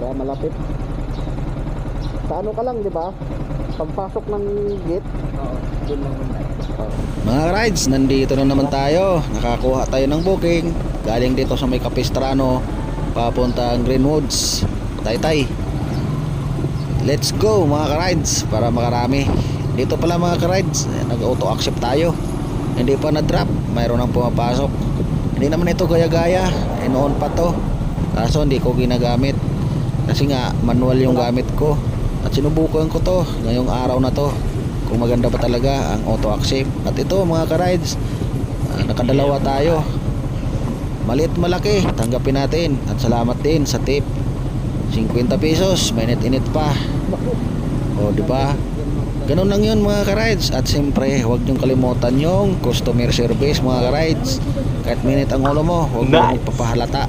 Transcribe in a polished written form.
para malapit. Sa ano ka lang, di ba? Pagpasok ng gate. Oo, doon lang muna. Mga rides, nandito na naman tayo. Nakakuha tayo ng booking. Galing dito sa may Capistrano, papuntang Greenwoods, Taytay. Let's go mga ka-rides para makarami. Dito pala mga ka-rides, nag-auto accept tayo. Hindi pa na-drop, mayroon nang pumapasok. Hindi naman ito gaya-gaya, noon pa to. Kaso hindi ko ginagamit kasi nga manual yung gamit ko. At sinubukan ko to ngayong araw na to kung maganda pa talaga ang auto accept. At ito mga ka-rides, nakadalawa tayo. Maliit malaki, tanggapin natin. At salamat din sa tip. 50 pesos, mainit-init pa. O di ba? Ganun lang 'yun mga ka-rides. At siyempre, huwag niyong kalimutan yung customer service mga ka-rides. Kahit minute ang ulo mo, huwag mo magpapahalata.